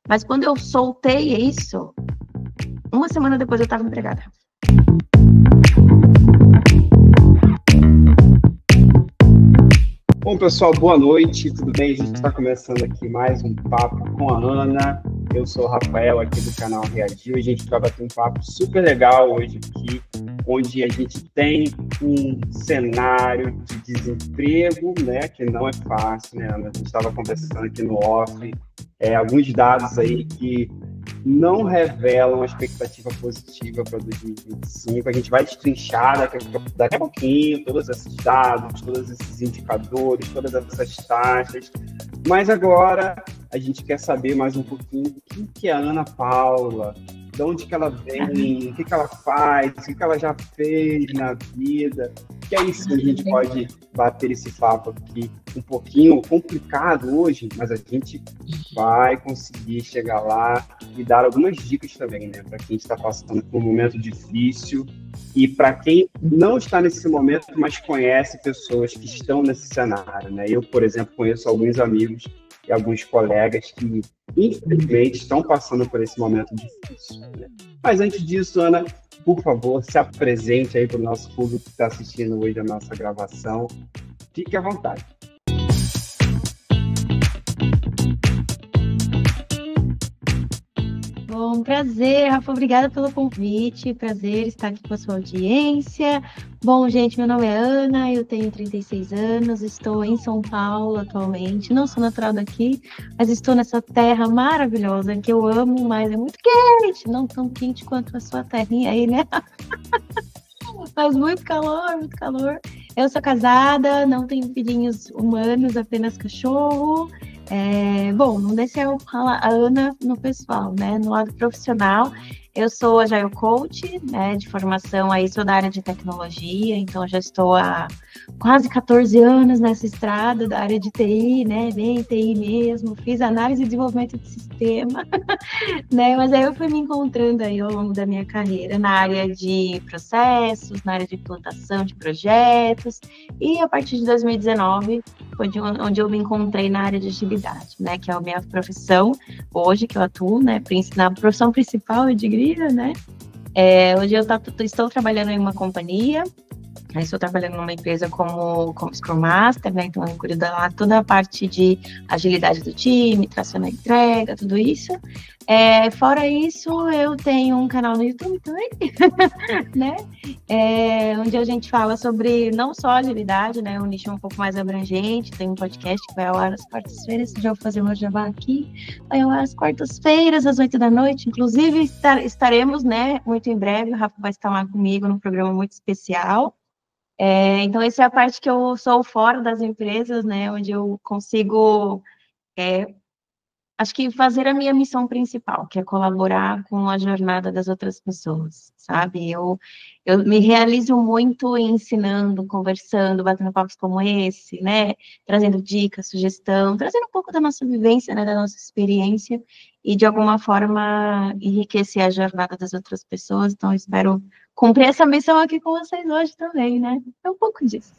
Mas quando eu soltei isso, uma semana depois eu estava empregada. Bom, pessoal, boa noite, tudo bem? A gente está começando aqui mais um papo com a Ana. Eu sou o Rafael, aqui do canal Reagir. A gente vai bater um papo super legal hoje aqui, onde a gente tem um cenário de desemprego, né, que não é fácil, né, Ana? A gente estava conversando aqui no off, alguns dados aí que não revelam a expectativa positiva para 2025. A gente vai destrinchar daqui a pouquinho todos esses dados, todos esses indicadores, todas essas taxas. Mas agora a gente quer saber mais um pouquinho o que é a Ana Paula, de onde que ela vem, o que ela faz, o que ela já fez na vida. Que aí sim a gente pode bater esse papo aqui um pouquinho complicado hoje, mas a gente vai conseguir chegar lá e dar algumas dicas também, né? Para quem está passando por um momento difícil e para quem não está nesse momento, mas conhece pessoas que estão nesse cenário, né? Eu, por exemplo, conheço alguns amigos e alguns colegas que, infelizmente, estão passando por esse momento difícil, né? Mas antes disso, Ana, por favor, se apresente aí para o nosso público que está assistindo hoje a nossa gravação. Fique à vontade. Bom, prazer, Rafa, obrigada pelo convite, prazer estar aqui com a sua audiência. Bom, gente, meu nome é Ana, eu tenho 36 anos, estou em São Paulo atualmente, não sou natural daqui, mas estou nessa terra maravilhosa que eu amo, mas é muito quente, não tão quente quanto a sua terrinha aí, né? Faz muito calor, muito calor. Eu sou casada, não tenho filhinhos humanos, apenas cachorro. Bom, não desceu a Ana no pessoal, né? No lado profissional, eu sou Agile Coach, né? De formação aí, sou da área de tecnologia, então já estou há quase 14 anos nessa estrada da área de TI, né? Bem TI mesmo, fiz análise e desenvolvimento de sistema, né? Mas aí eu fui me encontrando aí ao longo da minha carreira na área de processos, na área de implantação de projetos, e a partir de 2019 foi onde eu me encontrei na área de agilidade, né? Que é a minha profissão hoje, que eu atuo, né? Na profissão principal, eu diria, né? Hoje eu estou trabalhando em uma companhia. Aí estou trabalhando numa empresa como Scrum Master, né? Então eu cuido lá toda a parte de agilidade do time, tração na entrega, tudo isso. Fora isso, eu tenho um canal no YouTube também, né? Onde a gente fala sobre não só agilidade, né? Um nicho um pouco mais abrangente. Tem um podcast que vai ao ar às quartas-feiras. Já vou fazer meu jabá aqui. Vai ao ar às quartas-feiras, às 8 da noite. Inclusive, estaremos, né? Muito em breve. O Rafa vai estar lá comigo num programa muito especial. Então, essa é a parte que eu sou fora das empresas, né? Onde eu consigo, acho que fazer a minha missão principal, que é colaborar com a jornada das outras pessoas, sabe? Eu me realizo muito ensinando, conversando, batendo papos como esse, né? Trazendo dicas, sugestão, trazendo um pouco da nossa vivência, né? Da nossa experiência e, de alguma forma, enriquecer a jornada das outras pessoas. Então, eu espero cumprir essa missão aqui com vocês hoje também, né? É um pouco disso.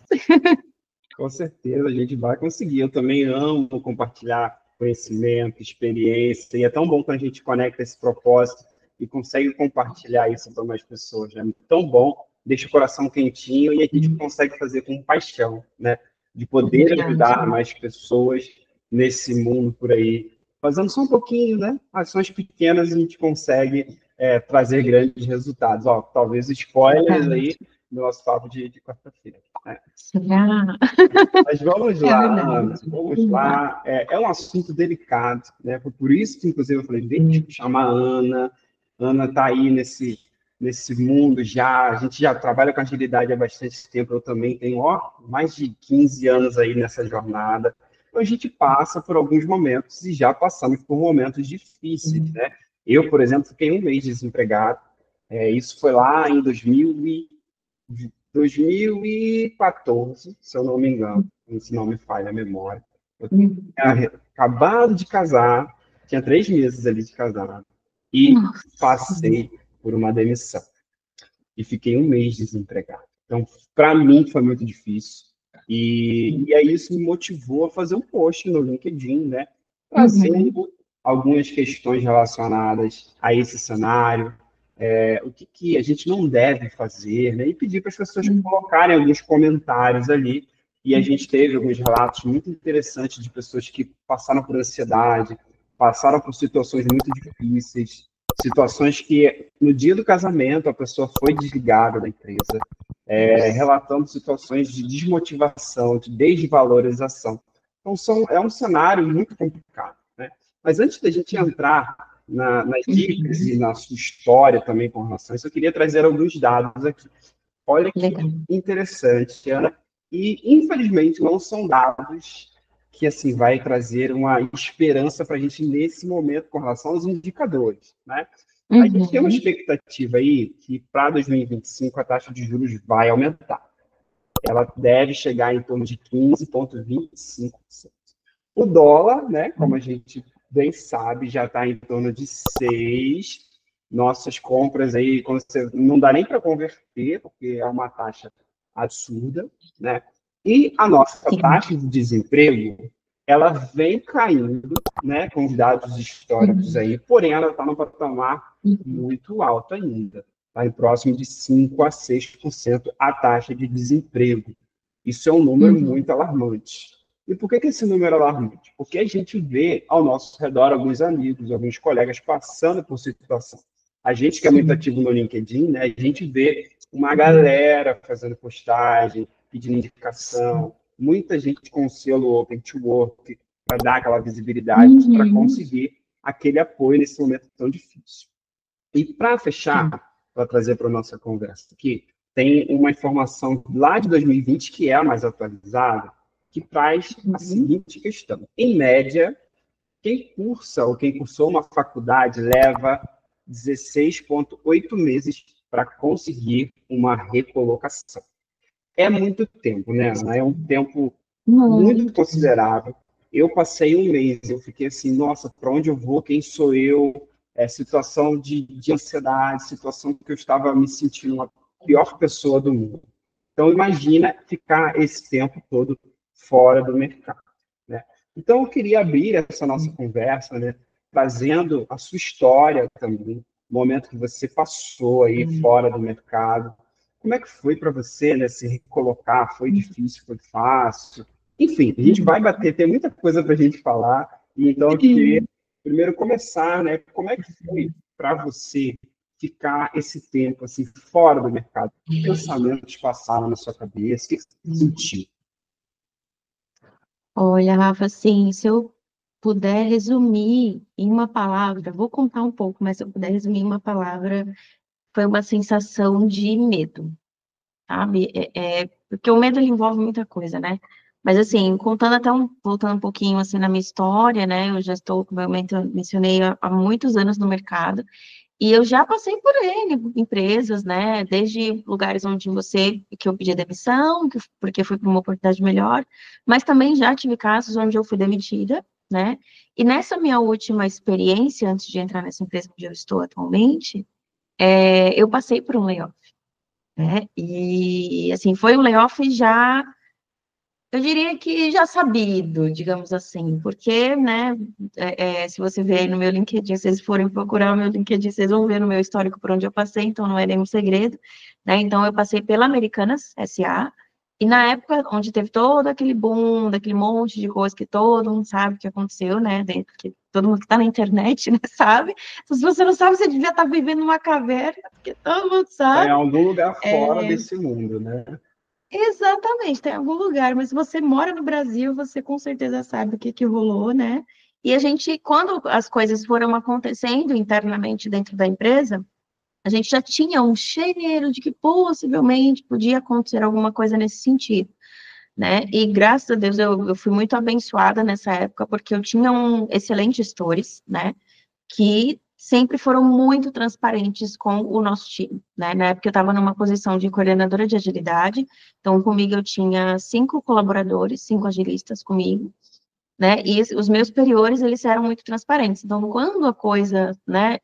Com certeza, a gente vai conseguir. Eu também amo compartilhar conhecimento, experiência, e é tão bom quando a gente conecta esse propósito e consegue compartilhar isso para mais pessoas. É tão bom, deixa o coração quentinho e a gente consegue fazer com paixão, né? De poder ajudar mais pessoas nesse mundo por aí. Fazendo só um pouquinho, né? Ações pequenas a gente consegue trazer grandes resultados. Ó, talvez spoilers aí do nosso papo de quarta-feira. Será? Mas vamos lá, Ana, vamos lá. É um assunto delicado, né? Foi por isso que, inclusive, eu falei, deixa eu chamar a Ana. Ana está aí nesse mundo já, a gente já trabalha com agilidade há bastante tempo, eu também tenho, mais de 15 anos aí nessa jornada. Então, a gente passa por alguns momentos e já passamos por momentos difíceis, né? Eu, por exemplo, fiquei um mês desempregado. Isso foi lá em 2014, se eu não me engano, se não me falha a memória. Eu tinha acabado de casar, tinha 3 meses ali de casado, e passei por uma demissão. E fiquei um mês desempregado. Então, para mim, foi muito difícil. E aí isso me motivou a fazer um post no LinkedIn, né? Trazendo algumas questões relacionadas a esse cenário, o que a gente não deve fazer, né? E pedir para as pessoas colocarem alguns comentários ali. E a gente teve alguns relatos muito interessantes de pessoas que passaram por ansiedade, passaram por situações muito difíceis, situações que no dia do casamento a pessoa foi desligada da empresa, relatando situações de desmotivação, de desvalorização. Então, é um cenário muito complicado, né? Mas antes da gente entrar nas dicas e na sua história também com relação a isso, eu queria trazer alguns dados aqui. Olha que Legal. interessante, Ana. E, infelizmente, não são dados que assim vai trazer uma esperança para a gente nesse momento com relação aos indicadores, né? A gente tem uma expectativa aí que para 2025 a taxa de juros vai aumentar. Ela deve chegar em torno de 15,25%. O dólar, né, como a gente bem sabe, já está em torno de 6. Nossas compras aí, quando você não dá nem para converter, porque é uma taxa absurda, né? E a nossa taxa de desemprego, ela vem caindo, né, com os dados históricos aí, porém ela está num patamar muito alto ainda, está em próximo de 5 a 6% a taxa de desemprego. Isso é um número muito alarmante. E por que esse número é alarmante? Porque a gente vê ao nosso redor alguns amigos, alguns colegas passando por situação. A gente que é muito ativo no LinkedIn, né, a gente vê uma galera fazendo postagem, pedindo indicação, muita gente com o selo Open to Work para dar aquela visibilidade, para conseguir aquele apoio nesse momento tão difícil. E para fechar, para trazer para a nossa conversa aqui, tem uma informação lá de 2020, que é a mais atualizada, que traz a seguinte questão. Em média, quem cursa ou quem cursou uma faculdade leva 16,8 meses para conseguir uma recolocação. É muito tempo, né, Ana? É um tempo muito considerável. Eu passei um mês, eu fiquei assim, nossa, para onde eu vou? Quem sou eu? Situação de ansiedade, situação que eu estava me sentindo a pior pessoa do mundo. Então, imagina ficar esse tempo todo fora do mercado, né? Então, eu queria abrir essa nossa conversa, né, trazendo a sua história também, o momento que você passou aí fora do mercado. Como é que foi para você, né, se recolocar? Foi difícil, foi fácil? Enfim, a gente vai bater, tem muita coisa para a gente falar. E então, eu queria primeiro começar, né? Como é que foi para você ficar esse tempo assim fora do mercado? Que pensamentos passaram na sua cabeça? O que você sentiu? Olha, Rafa, assim, se eu puder resumir em uma palavra, vou contar um pouco, mas se eu puder resumir em uma palavra, foi uma sensação de medo, sabe? Porque o medo ele envolve muita coisa, né? Mas assim, contando voltando um pouquinho assim na minha história, né? Eu já estou, como eu mencionei, há muitos anos no mercado. E eu já passei por ele, empresas, né? Desde lugares onde que eu pedi demissão, porque fui para uma oportunidade melhor, mas também já tive casos onde eu fui demitida, né? E nessa minha última experiência, antes de entrar nessa empresa onde eu estou atualmente, eu passei por um layoff, né? E assim, foi um layoff já, eu diria que já sabido, digamos assim, porque, né, se você ver aí no meu LinkedIn, se vocês forem procurar o meu LinkedIn, vocês vão ver no meu histórico por onde eu passei, então não é nenhum segredo, né, então eu passei pela Americanas S.A., e na época onde teve todo aquele boom, daquele monte de coisa que todo mundo sabe o que aconteceu, né, dentro, que todo mundo que está na internet, né, sabe, então, se você não sabe, você devia estar vivendo numa caverna, porque todo mundo Está em sabe. algum lugar fora desse mundo, né? Exatamente, tem algum lugar, mas se você mora no Brasil, você com certeza sabe o que que rolou, né? E a gente, quando as coisas foram acontecendo internamente dentro da empresa, a gente já tinha um cheiro de que possivelmente podia acontecer alguma coisa nesse sentido, né? E graças a Deus eu fui muito abençoada nessa época, porque eu tinha um excelente gestores, né? Que sempre foram muito transparentes com o nosso time, né? Na época eu estava numa posição de coordenadora de agilidade, então comigo eu tinha 5 colaboradores, 5 agilistas comigo, né? E os meus superiores, eles eram muito transparentes. Então, quando a coisa, né,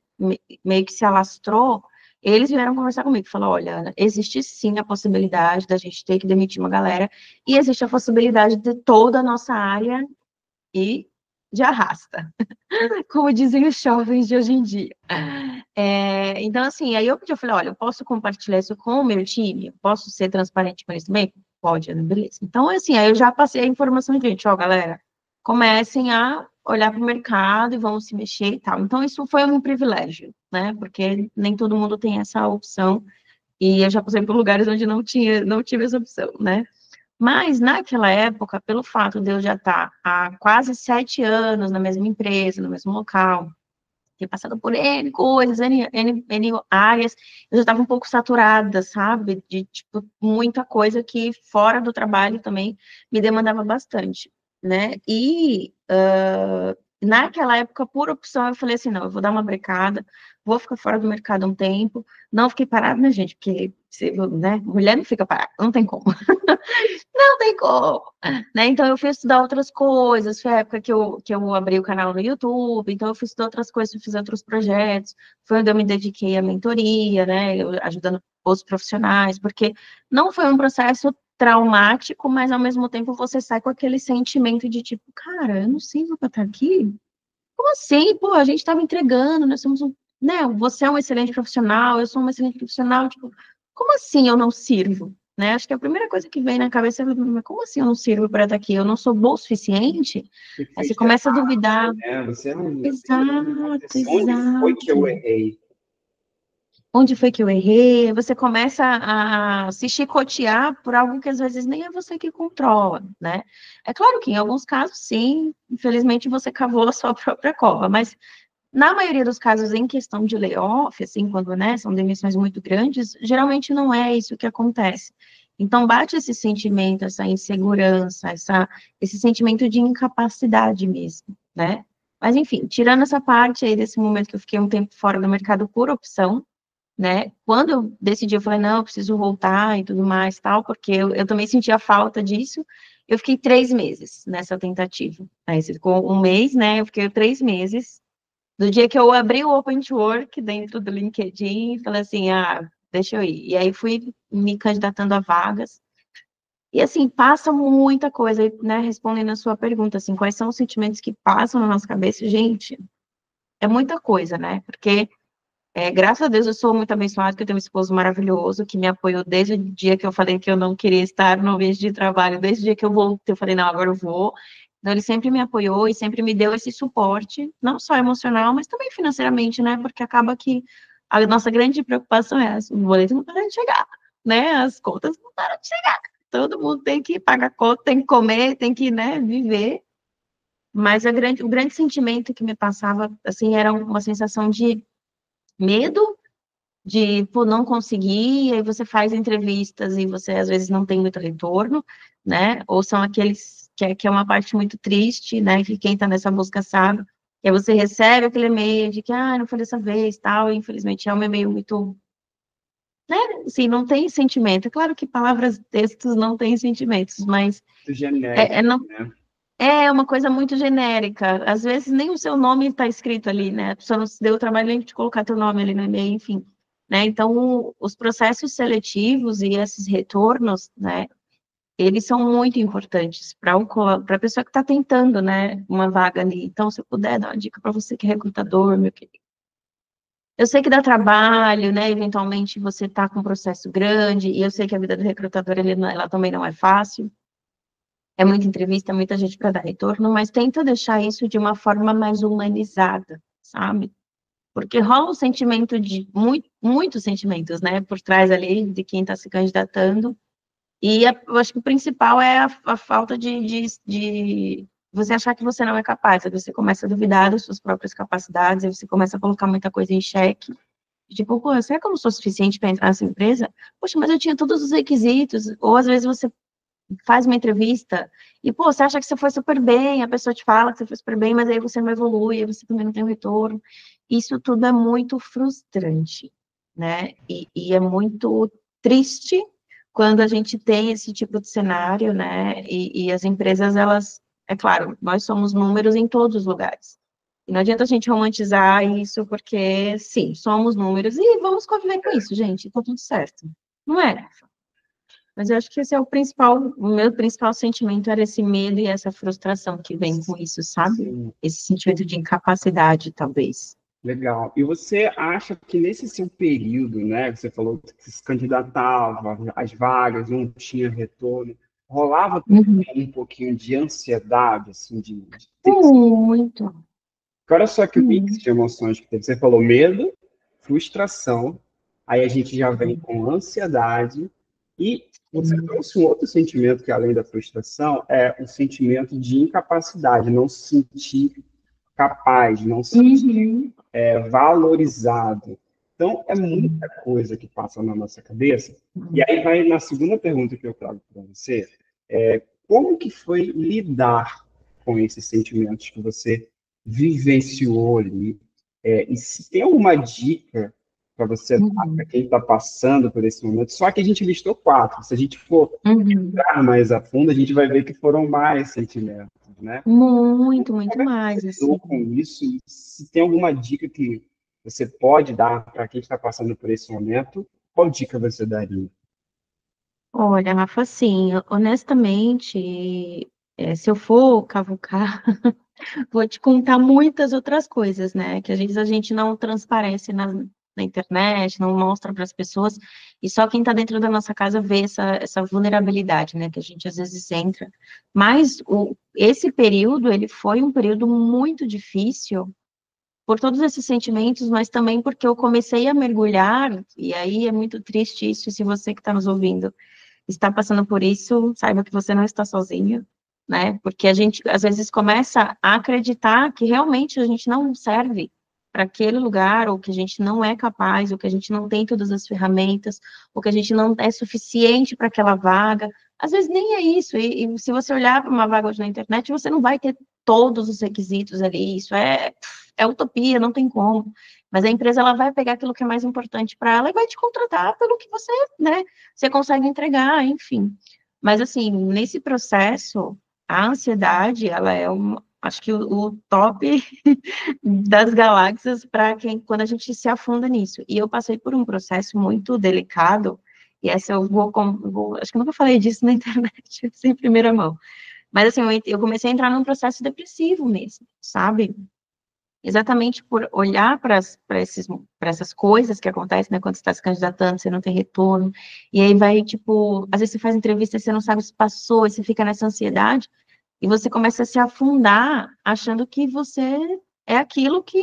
meio que se alastrou, eles vieram conversar comigo, falaram, olha, Ana, existe sim a possibilidade da gente ter que demitir uma galera, e existe a possibilidade de toda a nossa área e de arrasta, como dizem os jovens de hoje em dia. Então, assim, aí eu falei, olha, eu posso compartilhar isso com o meu time? Eu posso ser transparente com eles também? Pode, né? Beleza. Então, assim, aí eu já passei a informação de gente, ó, galera, comecem a olhar para o mercado e vão se mexer e tal. Então, isso foi um privilégio, né? Porque nem todo mundo tem essa opção, e eu já passei por lugares onde não tive essa opção, né? Mas, naquela época, pelo fato de eu já estar há quase 7 anos na mesma empresa, no mesmo local, ter passado por N coisas, N áreas, eu já estava um pouco saturada, sabe? De, tipo, muita coisa que fora do trabalho também me demandava bastante, né? E naquela época, por opção, eu falei assim, não, eu vou dar uma brecada, vou ficar fora do mercado um tempo, não fiquei parada, né, gente? Porque, né, mulher não fica parada, não tem como. Não tem como, né? Então eu fui estudar outras coisas, foi a época que eu abri o canal no YouTube, então eu fui estudar outras coisas, eu fiz outros projetos, foi onde eu me dediquei à mentoria, né? Ajudando os profissionais, porque não foi um processo traumático, mas ao mesmo tempo você sai com aquele sentimento de tipo, cara, eu não sirvo para estar aqui? Como assim? Pô, a gente estava entregando, nós somos um, né? Você é um excelente profissional, eu sou um excelente profissional, tipo, como assim eu não sirvo? Né? Acho que a primeira coisa que vem na cabeça é, "Mas como assim eu não sirvo para estar aqui? Eu não sou bom o suficiente?" O que Aí fez você de começa a errado, duvidar. né? Você não tem como Exato, acontecer. Onde foi que eu exato. errei? Onde foi que eu errei? Você começa a se chicotear por algo que às vezes nem é você que controla, né? É claro que em alguns casos, sim, infelizmente você cavou a sua própria cova, mas na maioria dos casos, em questão de layoff, assim, quando, né, são demissões muito grandes, geralmente não é isso que acontece. Então, bate esse sentimento, essa insegurança, esse sentimento de incapacidade mesmo, né? Mas, enfim, tirando essa parte aí desse momento que eu fiquei um tempo fora do mercado por opção, né? Quando eu decidi, eu falei, não, eu preciso voltar e tudo mais, tal, porque eu também sentia falta disso. Eu fiquei 3 meses nessa tentativa. Aí você ficou um mês, né? Eu fiquei 3 meses do dia que eu abri o Open to Work dentro do LinkedIn, falei assim, ah, deixa eu ir. E aí fui me candidatando a vagas. E assim, passa muita coisa, né? Respondendo a sua pergunta, assim, quais são os sentimentos que passam na nossa cabeça? Gente, é muita coisa, né? Porque, graças a Deus, eu sou muito abençoada, que eu tenho um esposo maravilhoso, que me apoiou desde o dia que eu falei que eu não queria estar no ambiente de trabalho, desde o dia que eu voltei, eu falei, não, agora eu vou. Então, ele sempre me apoiou e sempre me deu esse suporte, não só emocional, mas também financeiramente, né? Porque acaba que a nossa grande preocupação é essa, o boleto não para de chegar, né? As contas não param de chegar. Todo mundo tem que pagar conta, tem que comer, tem que, né, viver. Mas o grande sentimento que me passava, assim, era uma sensação de medo de por não conseguir, e aí você faz entrevistas e você às vezes não tem muito retorno, né? Ou são aqueles que é uma parte muito triste, né? Que quem está nessa busca sabe, que aí você recebe aquele e-mail de que, não foi dessa vez, tal, e infelizmente é um e-mail muito, né? Assim, não tem sentimento. É claro que palavras, textos não têm sentimentos, mas Muito não, genérico, né? é uma coisa muito genérica. Às vezes nem o seu nome está escrito ali, né? A pessoa não se deu o trabalho nem de colocar teu nome ali no e-mail, enfim. Né? Então, os processos seletivos e esses retornos, né, eles são muito importantes para a pessoa que está tentando, né, uma vaga ali. Então, se eu puder dar uma dica para você que é recrutador, meu querido. Eu sei que dá trabalho, né? Eventualmente você está com um processo grande, e eu sei que a vida do recrutador ela também não é fácil. É muita entrevista, é muita gente para dar retorno, mas tenta deixar isso de uma forma mais humanizada, sabe? Porque rola um sentimento de muitos sentimentos, né, por trás ali de quem está se candidatando. E eu acho que o principal é a falta de você achar que você não é capaz. Aí você começa a duvidar das suas próprias capacidades, aí você começa a colocar muita coisa em xeque. Tipo, pô, será que eu não sou suficiente para entrar nessa empresa? Poxa, mas eu tinha todos os requisitos. Ou às vezes você faz uma entrevista e, pô, você acha que você foi super bem, a pessoa te fala que você foi super bem, mas aí você não evolui, aí você também não tem um retorno. Isso tudo é muito frustrante, né? E é muito triste quando a gente tem esse tipo de cenário, né? E as empresas, elas, é claro, nós somos números em todos os lugares. E não adianta a gente romantizar isso, porque, sim, somos números e vamos conviver com isso, gente, tá tudo certo. Não é? Mas eu acho que esse é o meu principal sentimento era esse medo e essa frustração que vem com isso, sabe? Sim, Esse sentimento de incapacidade, talvez. legal. E você acha que nesse seu período, né, você falou que se candidatava às vagas, não tinha retorno, rolava Uhum. também um pouquinho de ansiedade, assim, de ter que... Muito. Olha só que o mix Uhum. de emoções que teve. Você falou medo, frustração, aí a gente já vem com ansiedade, e você trouxe um outro sentimento que, além da frustração, é o sentimento de incapacidade, não se sentir capaz, não se Uhum. valorizado. Então, é muita coisa que passa na nossa cabeça. E aí vai na segunda pergunta que eu trago para você, como que foi lidar com esses sentimentos que você vivenciou ali? E se tem alguma dica para você dar para Uhum. quem está passando por esse momento? Só que a gente listou quatro. Se a gente for Uhum. entrar mais a fundo, a gente vai ver que foram mais sentimentos, né? Muito, muito Como é que mais, você lidou assim. com isso? E se tem alguma dica que você pode dar para quem está passando por esse momento, qual dica você daria? Olha, Rafa, assim, honestamente, se eu for cavucar, vou te contar muitas outras coisas, né? Que às vezes a gente não transparece na internet, não mostra para as pessoas, e só quem está dentro da nossa casa vê essa vulnerabilidade, né? Que a gente às vezes entra. Mas esse período, ele foi um período muito difícil por todos esses sentimentos, mas também porque eu comecei a mergulhar, e aí é muito triste isso, e se você que está nos ouvindo está passando por isso, saiba que você não está sozinho, né? Porque a gente, às vezes, começa a acreditar que realmente a gente não serve para aquele lugar, ou que a gente não é capaz, ou que a gente não tem todas as ferramentas, ou que a gente não é suficiente para aquela vaga. Às vezes nem é isso, e se você olhar para uma vaga hoje na internet, você não vai ter todos os requisitos ali, isso é utopia, não tem como. Mas a empresa ela vai pegar aquilo que é mais importante para ela e vai te contratar pelo que você, né, você consegue entregar, enfim. Mas, assim, nesse processo, a ansiedade, ela é acho que o top das galáxias para quem, quando a gente se afunda nisso. E eu passei por um processo muito delicado, e essa eu acho que eu nunca falei disso na internet, sem primeira mão. Mas, assim, eu comecei a entrar num processo depressivo mesmo, sabe? Exatamente por olhar para essas coisas que acontecem, né, quando você está se candidatando, você não tem retorno, e aí vai, tipo, às vezes você faz entrevista e você não sabe se passou, e você fica nessa ansiedade, e você começa a se afundar, achando que você é aquilo que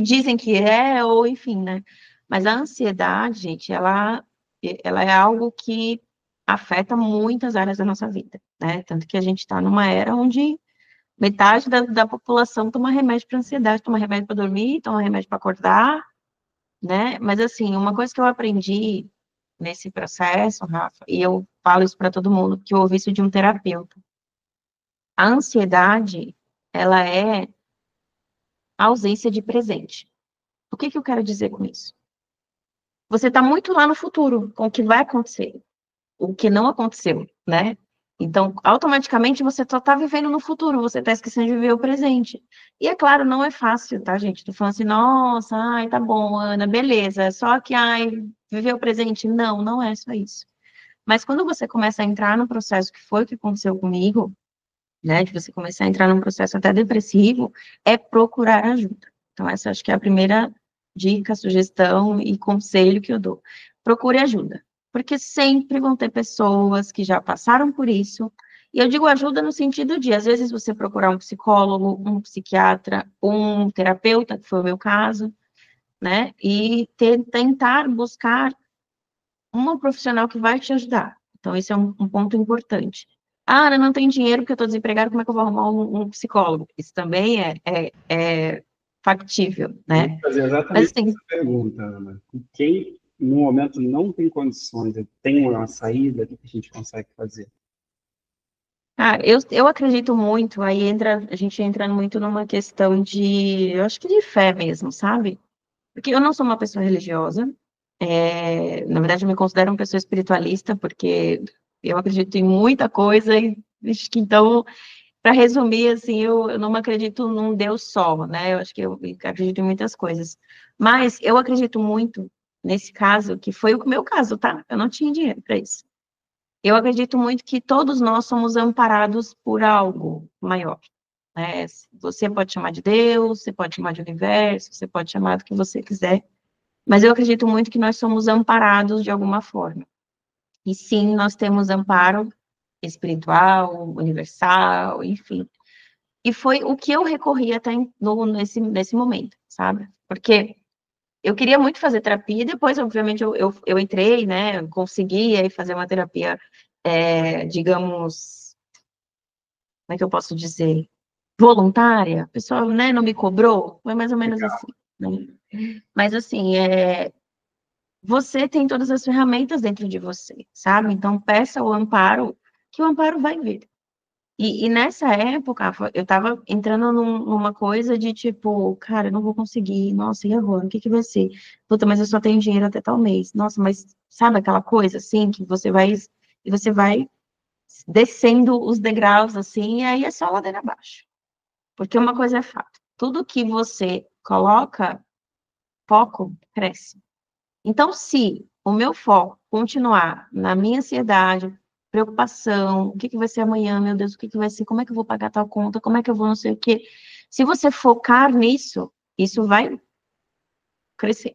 dizem que é, ou enfim, né? Mas a ansiedade, gente, ela é algo que afeta muitas áreas da nossa vida, né? Tanto que a gente está numa era onde metade da população toma remédio para ansiedade, toma remédio para dormir, toma remédio para acordar, né? Mas, assim, uma coisa que eu aprendi nesse processo, Rafa, e eu falo isso para todo mundo, que eu ouvi isso de um terapeuta. A ansiedade, ela é a ausência de presente. O que que eu quero dizer com isso? Você está muito lá no futuro, com o que vai acontecer, o que não aconteceu, né? Então, automaticamente você só está vivendo no futuro, você está esquecendo de viver o presente. E é claro, não é fácil, tá, gente? Tô falando assim, nossa, ai, tá bom, Ana, beleza, só que, ai, viver o presente. Não, não é só isso. Mas quando você começa a entrar no processo que foi o que aconteceu comigo, né, de você começar a entrar num processo até depressivo, é procurar ajuda. Então, essa acho que é a primeira dica, sugestão e conselho que eu dou. Procure ajuda, porque sempre vão ter pessoas que já passaram por isso, e eu digo ajuda no sentido de, às vezes, você procurar um psicólogo, um psiquiatra, um terapeuta, que foi o meu caso, né, e tentar buscar uma profissional que vai te ajudar. Então, esse é um ponto importante. Ah, eu não tenho dinheiro porque eu estou desempregado, como é que eu vou arrumar um psicólogo? Isso também é factível, Eu ia né? fazer Mas, exatamente assim, essa pergunta, Ana. E quem, no momento, não tem condições, tem uma saída, o que a gente consegue fazer? eu acredito muito, aí a gente entra muito numa questão eu acho que de fé mesmo, sabe? Porque eu não sou uma pessoa religiosa, na verdade eu me considero uma pessoa espiritualista, porque eu acredito em muita coisa, e acho que então para resumir, assim, eu não acredito num Deus só, né? Eu acho que eu acredito em muitas coisas. Mas eu acredito muito nesse caso, que foi o meu caso, tá? Eu não tinha dinheiro para isso. Eu acredito muito que todos nós somos amparados por algo maior, né? Você pode chamar de Deus, você pode chamar de universo, você pode chamar do que você quiser, mas eu acredito muito que nós somos amparados de alguma forma. E sim, nós temos amparo espiritual, universal, enfim. E foi o que eu recorri até nesse momento, sabe? Porque eu queria muito fazer terapia, e depois, obviamente, eu entrei, né? Eu consegui aí fazer uma terapia, digamos, como é que eu posso dizer? Voluntária. O pessoal, né, não me cobrou, foi mais ou menos assim, né? Mas, assim, você tem todas as ferramentas dentro de você, sabe? Então, peça o amparo, que o amparo vai vir. E nessa época, eu tava entrando numa coisa de tipo, cara, eu não vou conseguir, nossa, e agora? O que que vai ser? Puta, mas eu só tenho dinheiro até tal mês. Nossa, mas sabe aquela coisa assim, que você vai descendo os degraus assim, e aí é só ladeira abaixo. Porque uma coisa é fato, tudo que você coloca foco, cresce. Então, se o meu foco continuar na minha ansiedade, preocupação, o que que vai ser amanhã, meu Deus, o que que vai ser, como é que eu vou pagar tal conta, como é que eu vou não sei o quê. Se você focar nisso, isso vai crescer.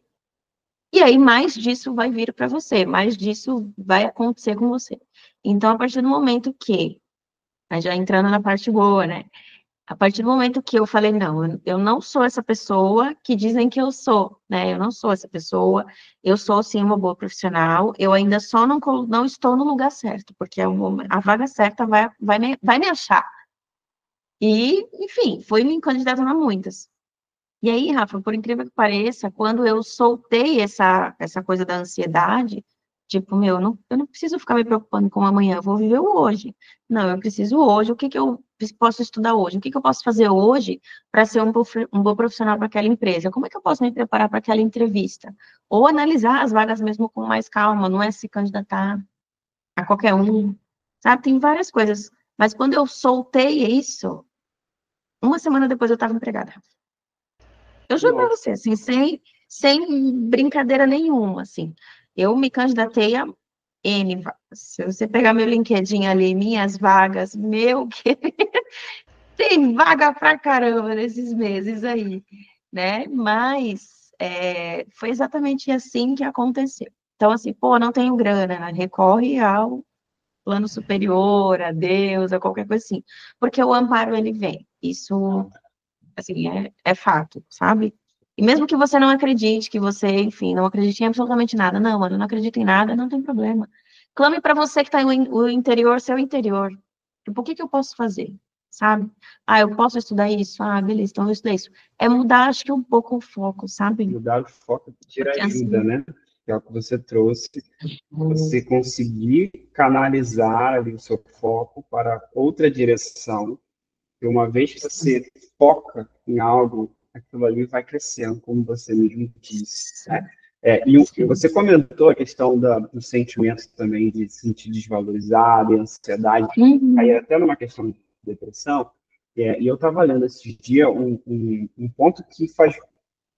E aí, mais disso vai vir para você, mais disso vai acontecer com você. Então, a partir do momento que, aí já entrando na parte boa, né? A partir do momento que eu falei, não, eu não sou essa pessoa que dizem que eu sou, né? Eu não sou essa pessoa, eu sou, sim, uma boa profissional, eu ainda só não estou no lugar certo, porque a vaga certa vai me achar. E, enfim, fui me candidatando a muitas. E aí, Rafa, por incrível que pareça, quando eu soltei essa coisa da ansiedade, tipo, meu, eu não preciso ficar me preocupando com o amanhã, eu vou viver o hoje. Não, eu preciso hoje, o que que eu posso estudar hoje? O que que eu posso fazer hoje para ser um bom profissional para aquela empresa? Como é que eu posso me preparar para aquela entrevista? Ou analisar as vagas mesmo com mais calma, não é se candidatar a qualquer um, sabe? Tem várias coisas. Mas quando eu soltei isso, uma semana depois eu estava empregada. Eu juro para Nossa, você, assim, sem brincadeira nenhuma, assim. Eu me candidatei a N vagas. Se você pegar meu LinkedIn ali, minhas vagas, meu, que tem vaga pra caramba nesses meses aí, né? Mas foi exatamente assim que aconteceu. Então, assim, pô, não tenho grana, né? Recorre ao plano superior, a Deus, a qualquer coisa assim. Porque o amparo, ele vem. Isso assim, é fato, sabe? E mesmo que você não acredite, que você, enfim, não acredite em absolutamente nada, não, mano, não acredito em nada, não tem problema. Clame para você que está o interior, seu interior. Tipo, o que que eu posso fazer? Sabe? Ah, eu posso estudar isso? Ah, beleza, então eu estudo isso. É mudar, acho que um pouco o foco, sabe? mudar o foco pedir Porque ajuda, assim. né? Que é o que você trouxe. Você conseguir canalizar ali o seu foco para outra direção. E uma vez que você foca em algo, aquilo ali vai crescendo, como você mesmo disse, né? E você comentou a questão do sentimento também de se sentir desvalorizado, e ansiedade, aí Uhum, até numa questão de depressão, e eu estava lendo esses dias um ponto que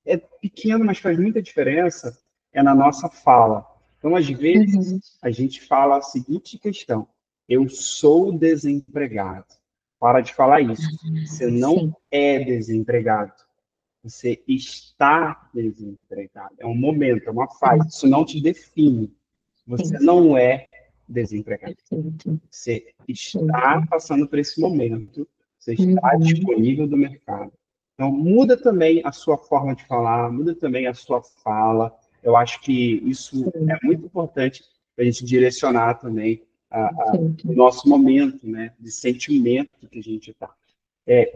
é pequeno, mas faz muita diferença, é na nossa fala. Então, às vezes, uhum, a gente fala a seguinte questão: eu sou desempregado. Para de falar isso. Você não sim, é desempregado. Você está desempregado. É um momento, é uma fase. sim, Isso não te define. Você sim, não é desempregado. perfeito, Você está perfeito. passando por esse momento, você está Uhum, disponível do mercado. Então, muda também a sua forma de falar, muda também a sua fala. Eu acho que isso é sim, muito importante para a gente direcionar também o perfeito. nosso momento, né, de sentimento que a gente está.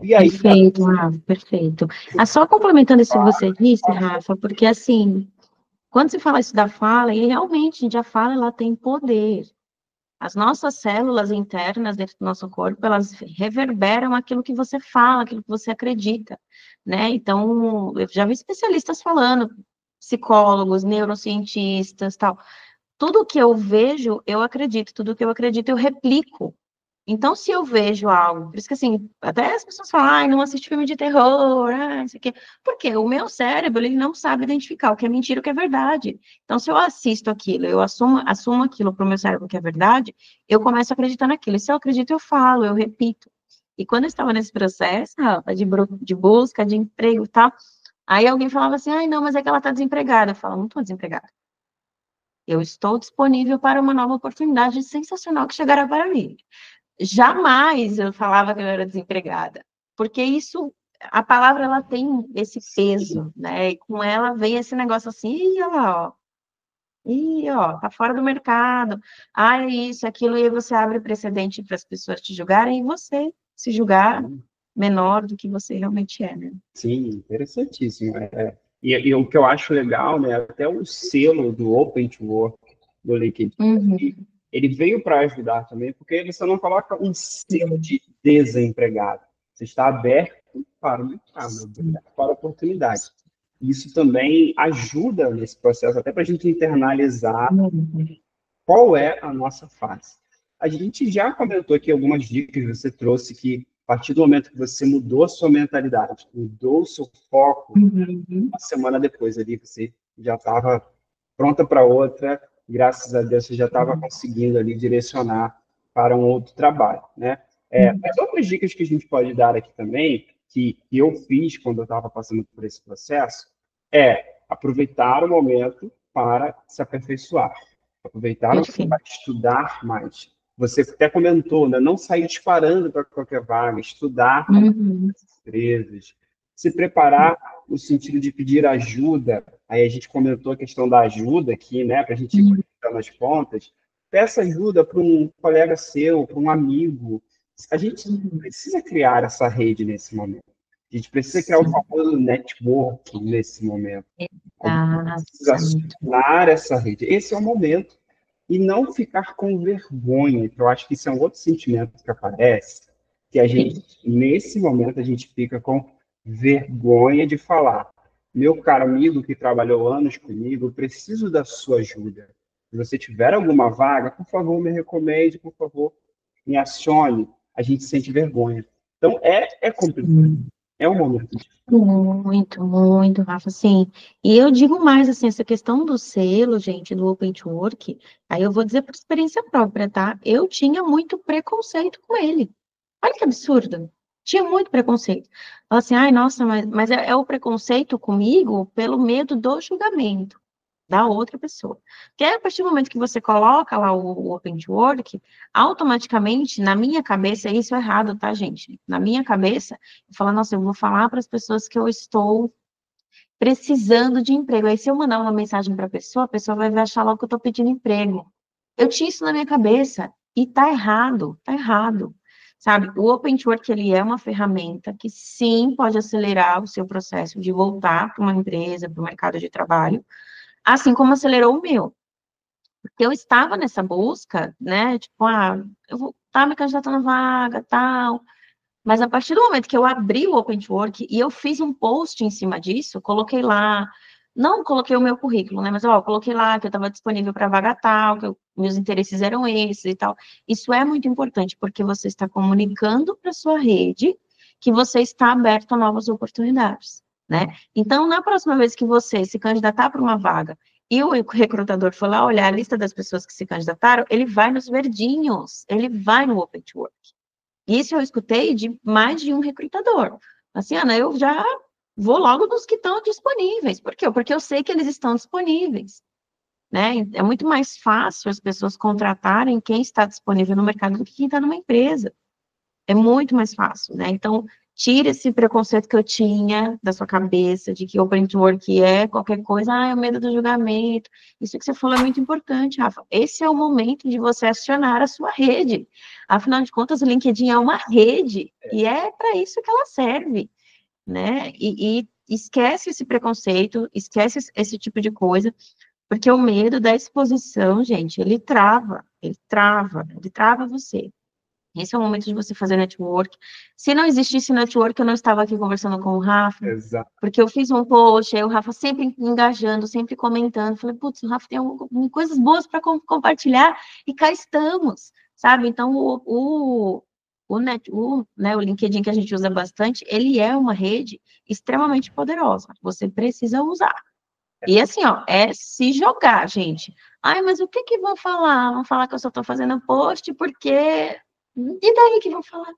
E aí, Perfeito, Rafa, perfeito. Ah, só complementando isso que você disse, Rafa, porque assim, quando se fala isso da fala, e realmente, gente, a fala ela tem poder. As nossas células internas dentro do nosso corpo, elas reverberam aquilo que você fala, aquilo que você acredita, né? Então, eu já vi especialistas falando, psicólogos, neurocientistas, tal. Tudo que eu vejo, eu acredito, tudo que eu acredito, eu replico. Então, se eu vejo algo, por isso que assim, até as pessoas falam, ai, não assiste filme de terror, isso aqui. Porque o meu cérebro, ele não sabe identificar o que é mentira e o que é verdade. Então, se eu assisto aquilo, eu assumo aquilo para o meu cérebro que é verdade, eu começo a acreditar naquilo. E se eu acredito, eu falo, eu repito. E quando eu estava nesse processo, Rafa, de busca de emprego e tal, aí alguém falava assim, ai, não, mas é que ela está desempregada. Eu falo, não estou desempregada. Eu estou disponível para uma nova oportunidade sensacional que chegará para mim. Jamais eu falava que eu era desempregada, porque isso, a palavra, ela tem esse peso, né? E com ela vem esse negócio assim, ih, ó, tá fora do mercado, ah, é isso, aquilo, e aí você abre precedente para as pessoas te julgarem e você se julgar menor do que você realmente é, né? Sim, interessantíssimo. E o que eu acho legal, né, até o selo do Open to Work do LinkedIn, Uhum. ele veio para ajudar também, porque ele só não coloca um selo de desempregado. Você está aberto para o mercado, aberto para a oportunidade. Isso também ajuda nesse processo, até para a gente internalizar Uhum. qual é a nossa fase. A gente já comentou aqui algumas dicas, você trouxe que a partir do momento que você mudou a sua mentalidade, mudou o seu foco, Uhum. uma semana depois ali você já estava pronta para outra, graças a Deus você já estava conseguindo ali direcionar para um outro trabalho, né? Mas outras dicas que a gente pode dar aqui também, que eu fiz quando eu estava passando por esse processo, é aproveitar o momento para se aperfeiçoar, aproveitar o momento para Perfeito. estudar mais. Você até comentou, né? Não sair disparando para qualquer vaga, estudar como Uhum. as empresas, se preparar no sentido de pedir ajuda. Aí a gente comentou a questão da ajuda aqui, né? Para a gente ir Uhum. conectando as pontas. Peça ajuda para um colega seu, para um amigo. A gente Uhum. precisa criar essa rede nesse momento. A gente precisa criar o Sim. famoso networking nesse momento. A gente precisa Exato. acionar essa rede. Esse é o momento. E não ficar com vergonha, que eu acho que isso é um outro sentimento que aparece, que a gente, Sim. nesse momento, a gente fica com vergonha de falar. Meu caro amigo que trabalhou anos comigo, eu preciso da sua ajuda. Se você tiver alguma vaga, por favor, me recomende, por favor, me acione. A gente sente vergonha. Então, é complicado. É um momento difícil. Muito, muito, Rafa, sim. E eu digo mais, assim, essa questão do selo, gente, do Open to Work, aí eu vou dizer por experiência própria, tá? Eu tinha muito preconceito com ele. Olha que absurdo. Tinha muito preconceito. Fala assim, ai, nossa, mas é o preconceito comigo pelo medo do julgamento da outra pessoa. Porque a partir do momento que você coloca lá o Open to Work, automaticamente, na minha cabeça, isso é errado, tá, gente? Na minha cabeça, eu falo, nossa, eu vou falar para as pessoas que eu estou precisando de emprego. Aí, se eu mandar uma mensagem para a pessoa vai achar logo que eu estou pedindo emprego. Eu tinha isso na minha cabeça, e tá errado. Sabe, o Open to Work, ele é uma ferramenta que sim pode acelerar o seu processo de voltar para uma empresa, para o mercado de trabalho, assim como acelerou o meu. Porque eu estava nessa busca, né? Tipo, eu vou estar me candidatando a vaga, tal. Mas a partir do momento que eu abri o Open to Work e eu fiz um post em cima disso, coloquei lá, não coloquei o meu currículo, né? Mas, ó, coloquei lá que eu estava disponível para vaga tal, meus interesses eram esses e tal. Isso é muito importante, porque você está comunicando para sua rede que você está aberto a novas oportunidades, né? Então, na próxima vez que você se candidatar para uma vaga e o recrutador for lá olhar a lista das pessoas que se candidataram, ele vai nos verdinhos, ele vai no Open to Work. Isso eu escutei de mais de um recrutador. Assim, Ana, eu já vou logo nos que estão disponíveis. Por quê? Porque eu sei que eles estão disponíveis, né? É muito mais fácil as pessoas contratarem quem está disponível no mercado do que quem está numa empresa. É muito mais fácil, né? Então, tira esse preconceito que eu tinha da sua cabeça, de que open to work é qualquer coisa, é o medo do julgamento. Isso que você falou é muito importante, Rafa. Esse é o momento de você acionar a sua rede. Afinal de contas, o LinkedIn é uma rede, e é para isso que ela serve, né? E esquece esse preconceito, esquece esse tipo de coisa, porque o medo da exposição, gente, ele trava você. Esse é o momento de você fazer network. Se não existisse network, eu não estava aqui conversando com o Rafa, Exato. porque eu fiz um post, aí o Rafa sempre engajando, sempre comentando. Falei, putz, o Rafa tem coisas boas para compartilhar, e cá estamos, sabe? Então, né, o LinkedIn que a gente usa bastante, ele é uma rede extremamente poderosa. Você precisa usar. E assim, ó, é se jogar, gente. Ai, mas o que que vão falar? Vão falar que eu só estou fazendo post porque... E daí que vão falar?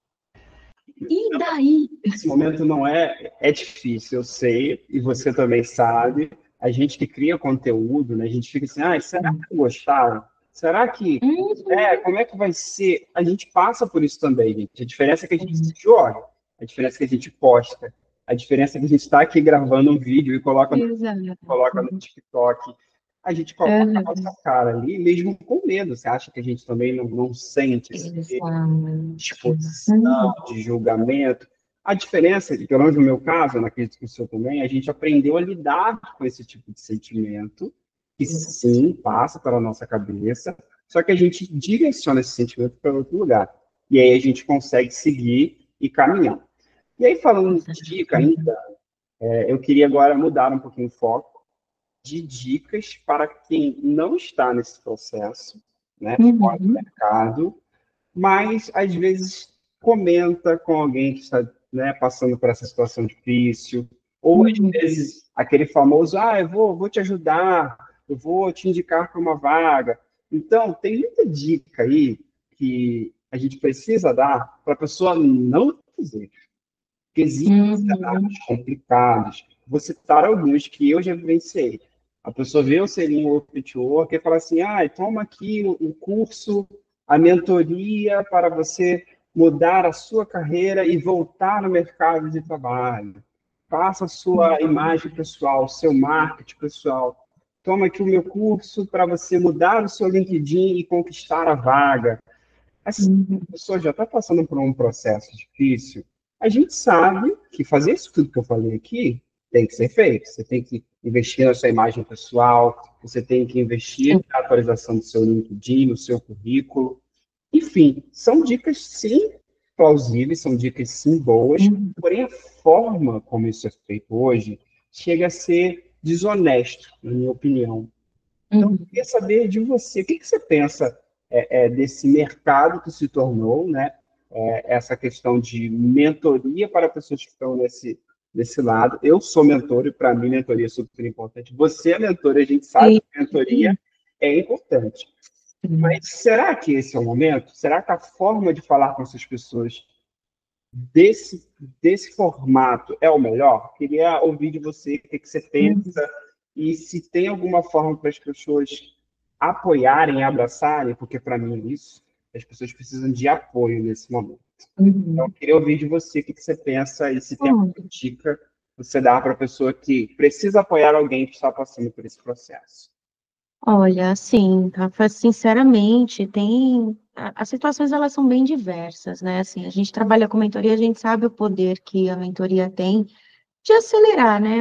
E daí? Esse momento não é difícil, eu sei, e você também sabe. A gente que cria conteúdo, né? A gente fica assim, ah, será que gostaram? Será que como é que vai ser? A gente passa por isso também, gente. A diferença é que a gente se joga, a diferença é que a gente posta, a diferença é que a gente está aqui gravando um vídeo e Exato. coloca no TikTok. A gente coloca a nossa Uhum. cara ali, mesmo com medo. Você acha que a gente também não sente esse Exatamente. exposição, de julgamento? A diferença, e pelo menos no meu caso, eu acredito que o seu também, a gente aprendeu a lidar com esse tipo de sentimento, que sim, passa pela nossa cabeça, só que a gente direciona esse sentimento para outro lugar. E aí a gente consegue seguir e caminhar. E aí, falando de dica ainda, eu queria agora mudar um pouquinho o foco de dicas para quem não está nesse processo, né, fora do Uhum. mercado, mas às vezes comenta com alguém que está, né, passando por essa situação difícil, ou às Uhum. vezes aquele famoso, ah, eu vou te ajudar, eu vou te indicar para uma vaga. Então, tem muita dica aí que a gente precisa dar para a pessoa não fazer. Porque existem cenários Uhum. complicados. Vou citar alguns que eu já vivenciei. A pessoa vê o selinho Open to Work e fala assim, ah, toma aqui o curso, a mentoria para você mudar a sua carreira e voltar no mercado de trabalho. Faça a sua imagem pessoal, seu marketing pessoal. Toma aqui o meu curso para você mudar o seu LinkedIn e conquistar a vaga. Assim, Uhum. a pessoa já está passando por um processo difícil, a gente sabe que fazer isso tudo que eu falei aqui tem que ser feito. Você tem que investir na sua imagem pessoal, você tem que investir na atualização do seu LinkedIn, no seu currículo. Enfim, são dicas sim plausíveis, são dicas sim boas, Uhum. porém a forma como isso é feito hoje chega a ser desonesto, na minha opinião. Então, eu Uhum. queria saber de você, o que você pensa desse mercado que se tornou, né? Essa questão de mentoria para pessoas que estão nesse lado. Eu sou mentor e, para mim, mentoria é super importante. Você é mentor, a gente sabe Sim. que mentoria é importante. Mas Sim. será que esse é o momento? Será que a forma de falar com essas pessoas desse, desse formato é o melhor? Queria ouvir de você o que você Uhum. pensa e se tem alguma forma para as pessoas apoiarem, abraçarem, porque para mim é isso, as pessoas precisam de apoio nesse momento. Então, eu Uhum. queria ouvir de você o que você pensa e se tem Bom, alguma dica que você dá para a pessoa que precisa apoiar alguém que está passando por esse processo. olha, assim, Rafa, sinceramente, as situações elas são bem diversas, né? Assim, a gente trabalha com mentoria, a gente sabe o poder que a mentoria tem de acelerar, né,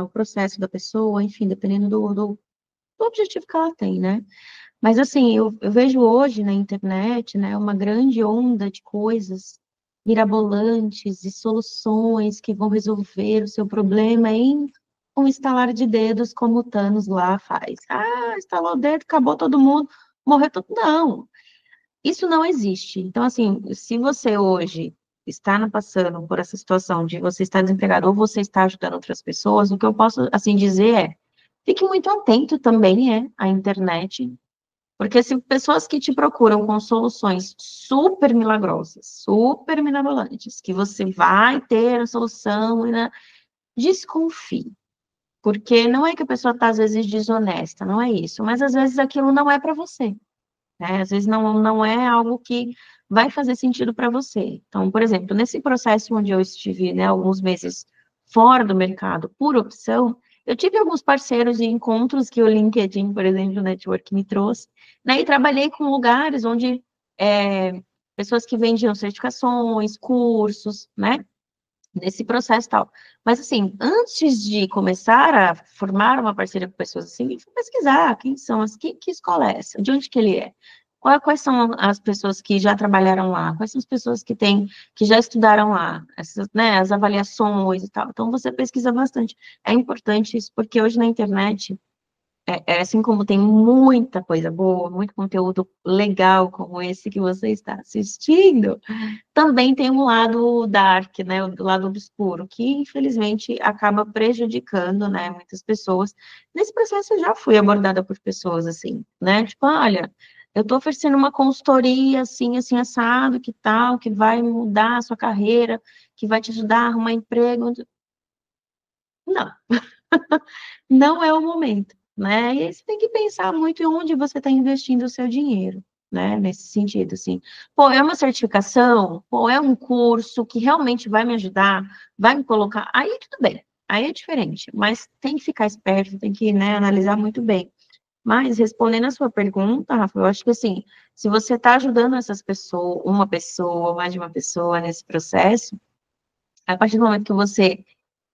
o processo da pessoa, enfim, dependendo do objetivo que ela tem, né? Mas assim, eu vejo hoje na internet, né, uma grande onda de coisas mirabolantes e soluções que vão resolver o seu problema em um estalar de dedos, como o Thanos lá faz. Ah, estalou o dedo, acabou todo mundo, morreu todo. Não, isso não existe. Então, assim, se você hoje está passando por essa situação de você estar desempregado ou você está ajudando outras pessoas, o que eu posso, assim, dizer é, fique muito atento também, à internet, porque se pessoas que te procuram com soluções super milagrosas, super mirabolantes, que você vai ter a solução, né, desconfie. Porque não é que a pessoa está, às vezes, desonesta, não é isso, mas às vezes aquilo não é para você, né? Às vezes não é algo que vai fazer sentido para você. Então, por exemplo, nesse processo onde eu estive, né, alguns meses fora do mercado por opção, eu tive alguns parceiros e encontros que o LinkedIn, por exemplo, o Network me trouxe, né, e trabalhei com lugares onde pessoas que vendiam certificações, cursos, né, nesse processo e tal. Mas, assim, antes de começar a formar uma parceria com pessoas assim, eu fui pesquisar quem são que escola é essa, de onde que ele é, quais são as pessoas que já trabalharam lá, quais são as pessoas que já estudaram lá, essas, né, as avaliações e tal. Então, você pesquisa bastante. É importante isso, porque hoje na internet assim como tem muita coisa boa, muito conteúdo legal como esse que você está assistindo, também tem um lado dark, né, o lado obscuro, que infelizmente acaba prejudicando, né, muitas pessoas. Nesse processo eu já fui abordada por pessoas assim, né, tipo, olha, eu estou oferecendo uma consultoria assim, assim, assado, que tal, que vai mudar a sua carreira, que vai te ajudar a arrumar emprego. Não, não é o momento, né? E aí você tem que pensar muito em onde você está investindo o seu dinheiro, né? Nesse sentido, assim. Pô, é uma certificação? Pô, é um curso que realmente vai me ajudar, vai me colocar. Aí tudo bem, aí é diferente, mas tem que ficar esperto, tem que, né, analisar muito bem. Mas, respondendo a sua pergunta, Rafa, eu acho que, assim, se você está ajudando essas pessoas, uma pessoa, mais de uma pessoa nesse processo, a partir do momento que você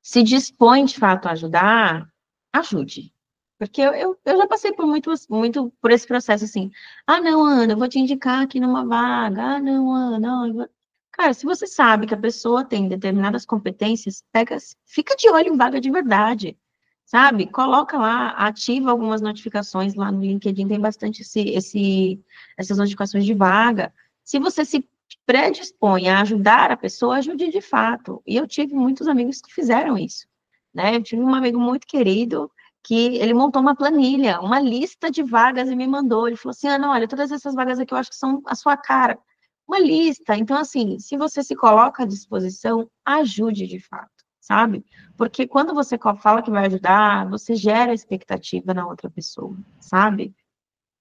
se dispõe de fato a ajudar, ajude. Porque eu já passei por muito por esse processo assim. Ah, não, Ana, eu vou te indicar aqui numa vaga. Ah, não, Ana, não. Cara, se você sabe que a pessoa tem determinadas competências, pega, fica de olho em vaga de verdade, sabe? Coloca lá, ativa algumas notificações lá no LinkedIn, tem bastante essas notificações de vaga. Se você se predispõe a ajudar a pessoa, ajude de fato. E eu tive muitos amigos que fizeram isso, né? Eu tive um amigo muito querido que ele montou uma planilha, uma lista de vagas e me mandou. Ele falou assim: Ana, olha, todas essas vagas aqui eu acho que são a sua cara. Uma lista. Então, assim, se você se coloca à disposição, ajude de fato, sabe? Porque quando você fala que vai ajudar, você gera expectativa na outra pessoa, sabe?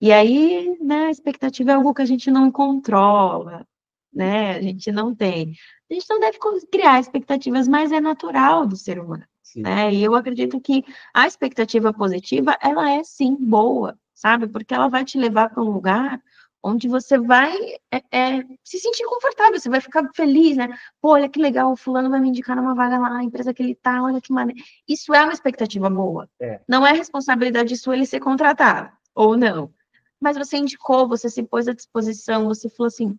E aí, né, a expectativa é algo que a gente não controla, né? A gente não tem. A gente não deve criar expectativas, mas é natural do ser humano, Sim. né? E eu acredito que a expectativa positiva, ela é sim boa, sabe? Porque ela vai te levar para um lugar onde você vai se sentir confortável, você vai ficar feliz, né? Pô, olha que legal, o fulano vai me indicar numa vaga lá, a empresa que ele tá, olha que maneiro. Isso é uma expectativa boa. É, Não é responsabilidade sua ele ser contratado, ou não. Mas você indicou, você se pôs à disposição, você falou assim,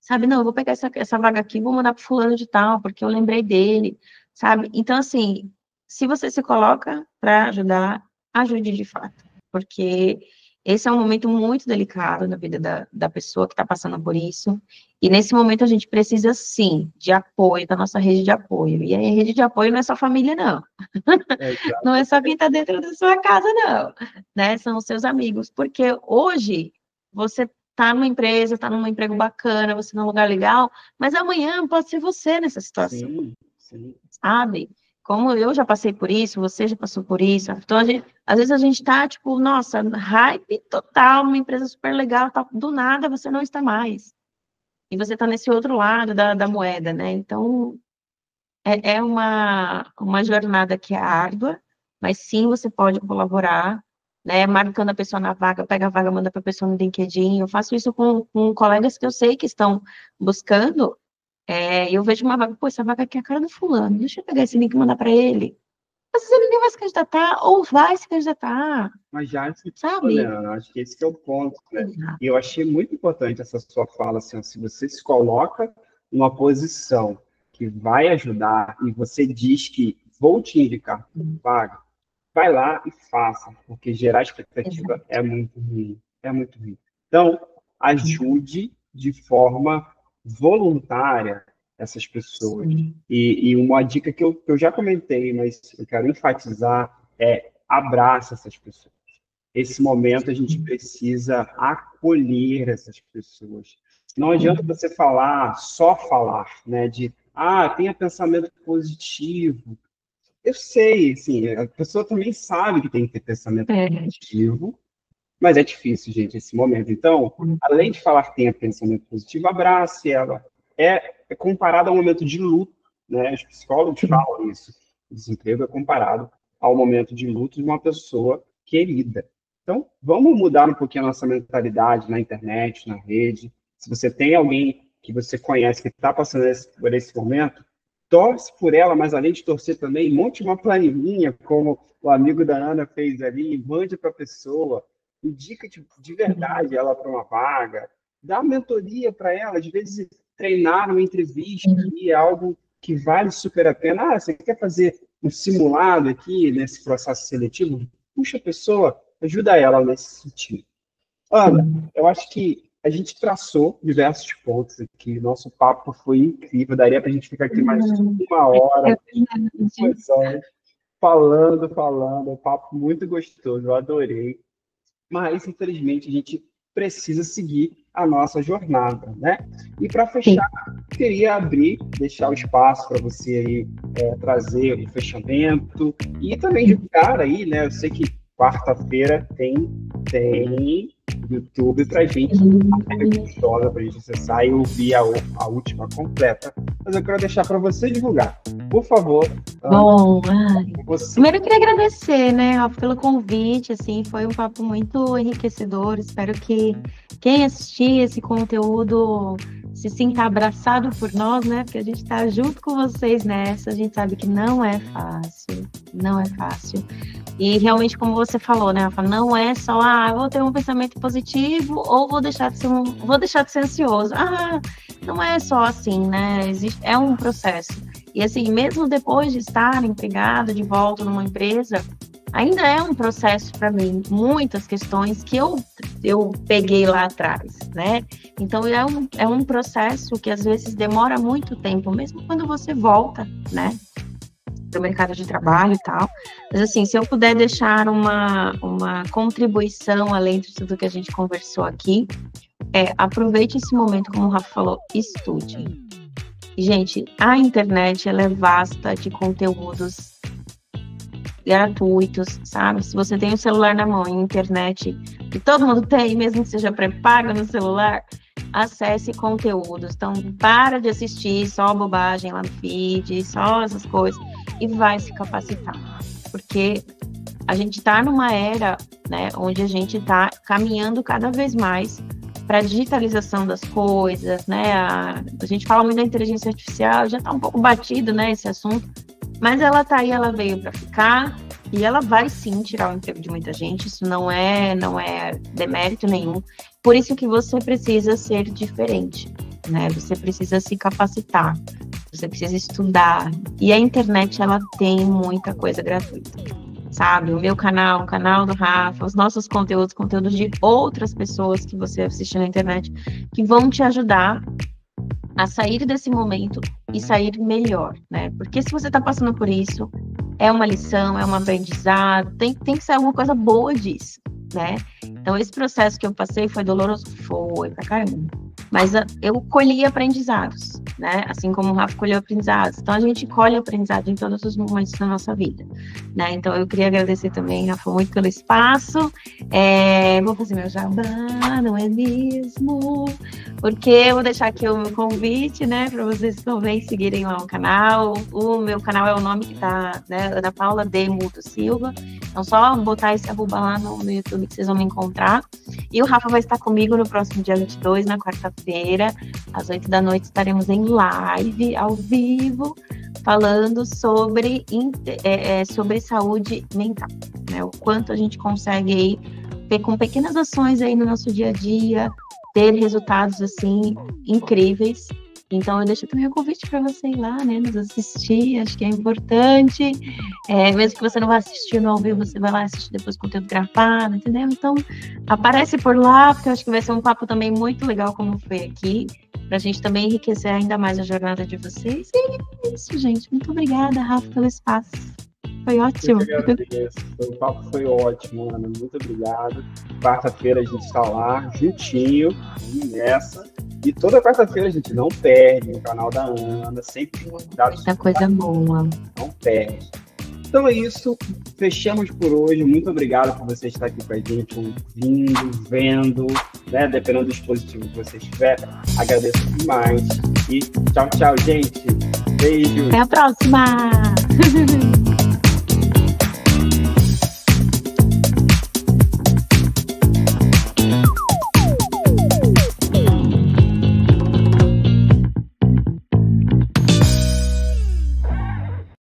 sabe, não, eu vou pegar essa vaga aqui, vou mandar para fulano de tal, porque eu lembrei dele, sabe? Então, assim, se você se coloca para ajudar, ajude de fato, porque esse é um momento muito delicado na vida da pessoa que está passando por isso, e nesse momento a gente precisa, sim, de apoio, da nossa rede de apoio, e aí a rede de apoio não é só família, não, não é exato. só quem está dentro da sua casa, não, né? São os seus amigos, porque hoje você está numa empresa, está num emprego bacana, você num lugar legal, mas amanhã pode ser você nessa situação, Sim, sim. sabe? Como eu já passei por isso, você já passou por isso, então às vezes a gente tá, tipo, nossa, hype total, uma empresa super legal, tal, do nada você não está mais. E você está nesse outro lado da moeda, né? Então, é uma jornada que é árdua, mas sim você pode colaborar, né? Marcando a pessoa na vaga, pega a vaga, manda para a pessoa no LinkedIn. Eu faço isso com colegas que eu sei que estão buscando. Eu vejo uma vaga, pô, essa vaga aqui é a cara do fulano, deixa eu pegar esse link e mandar para ele. Às vezes ele nem vai se candidatar, ou vai se candidatar, Mas já se sabe? olhando, acho que esse que é o ponto, né? Exato. E eu achei muito importante essa sua fala, assim, ó, se você se coloca numa posição que vai ajudar e você diz que vou te indicar vaga, vai lá e faça, porque gerar expectativa Exato. é muito ruim, é muito ruim. Então, ajude de forma voluntária essas pessoas. Sim. E uma dica que eu já comentei, mas eu quero enfatizar, é abraça essas pessoas. Esse momento a gente precisa acolher essas pessoas. Não adianta você falar, só falar, né? Tenha pensamento positivo. Eu sei, assim, a pessoa também sabe que tem que ter pensamento É. positivo, mas é difícil, gente, esse momento. Então, além de falar que tenha pensamento positivo, abrace ela. É comparado ao momento de luto, né? Os psicólogos Sim. falam isso. O desemprego é comparado ao momento de luto de uma pessoa querida. Então, vamos mudar um pouquinho a nossa mentalidade na internet, na rede. Se você tem alguém que você conhece que está passando por esse momento, torce por ela, mas além de torcer também, monte uma planilhinha, como o amigo da Ana fez ali, mande para a pessoa, indica de verdade ela para uma vaga, dá mentoria para ela, às vezes treinar uma entrevista e é algo que vale super a pena. Você quer fazer um simulado aqui nesse processo seletivo? Puxa a ajuda ela nesse sentido. Ana, eu acho que a gente traçou diversos pontos aqui, nosso papo foi incrível, daria para a gente ficar aqui mais uma hora, falando, um papo muito gostoso, eu adorei. Mas, infelizmente, a gente precisa seguir a nossa jornada, né? E para fechar, queria deixar o espaço para você aí trazer o fechamento e também divulgar aí, né? Eu sei que quarta-feira tem YouTube para gente, para gente acessar e ouvir a última completa. Mas eu quero deixar para você divulgar. Por favor. Bom, primeiro eu queria agradecer, né, Rafa, pelo convite, assim, foi um papo muito enriquecedor, espero que quem assistir esse conteúdo se sinta abraçado por nós, né, porque a gente está junto com vocês nessa, a gente sabe que não é fácil, e realmente, como você falou, né, Rafa, não é só, eu vou ter um pensamento positivo ou vou deixar de ser ansioso, não é só assim, né, é um processo. E assim, mesmo depois de estar empregado de volta numa empresa, ainda é um processo para mim, muitas questões que eu peguei lá atrás, né? Então, é um processo que às vezes demora muito tempo, mesmo quando você volta, né? Para o mercado de trabalho e tal. Mas assim, se eu puder deixar uma contribuição além de tudo que a gente conversou aqui, aproveite esse momento, como o Rafa falou, estude. Gente, a internet, ela é vasta de conteúdos gratuitos, sabe? Se você tem um celular na mão e internet, que todo mundo tem, mesmo que seja pré-paga no celular, acesse conteúdos. Então, para de assistir só bobagem lá no feed, só essas coisas, e vai se capacitar. Porque a gente está numa era, né, onde a gente está caminhando cada vez mais para a digitalização das coisas, né? A gente fala muito da inteligência artificial, já está um pouco batido, né, esse assunto, mas ela está aí, ela veio para ficar e ela vai sim tirar o emprego de muita gente. Isso não é demérito nenhum. Por isso que você precisa ser diferente, né? Você precisa se capacitar, você precisa estudar. E a internet, ela tem muita coisa gratuita. Sabe, o meu canal, o canal do Rafa, os nossos conteúdos de outras pessoas que você assiste na internet, que vão te ajudar a sair desse momento e sair melhor, né? Porque se você está passando por isso, é uma lição, é um aprendizado, tem que sair alguma coisa boa disso, né? Então, esse processo que eu passei foi doloroso? Foi pra caramba. Mas eu colhi aprendizados, né? Assim como o Rafa colheu aprendizados. Então, a gente colhe aprendizado em todos os momentos da nossa vida, né? Então, eu queria agradecer também, Rafa, muito pelo espaço. Vou fazer meu jabá, não é mesmo? Porque eu vou deixar aqui o meu convite, né? Para vocês também seguirem lá o canal. O meu canal é o nome que tá, né? Ana Paula D. Muto Silva. Então, só botar esse arroba lá no YouTube que vocês vão me encontrar. E o Rafa vai estar comigo no próximo dia 22, na quarta-feira, às 8 da noite, estaremos em live, ao vivo, falando sobre saúde mental, né? O quanto a gente consegue aí, com pequenas ações aí no nosso dia a dia, ter resultados, assim, incríveis. Então, eu deixo também o convite para você ir lá, né, nos assistir, acho que é importante, mesmo que você não vá assistir no ao vivo, você vai lá assistir depois o conteúdo gravado, entendeu? Então, aparece por lá, porque eu acho que vai ser um papo também muito legal, como foi aqui, para a gente também enriquecer ainda mais a jornada de vocês. E é isso, gente. Muito obrigada, Rafa, pelo espaço. Foi ótimo. O papo foi ótimo, Ana. Muito obrigado. Quarta-feira a gente está lá, juntinho, nessa. E toda quarta-feira a gente não perde no canal da Ana, sempre tem convidados. Muita coisa boa. Não perde. Então é isso, fechamos por hoje. Muito obrigado por você estar aqui com a gente, ouvindo, vendo, né? Dependendo do dispositivo que você estiver. Agradeço demais. E tchau, tchau, gente. Beijo. Até a próxima!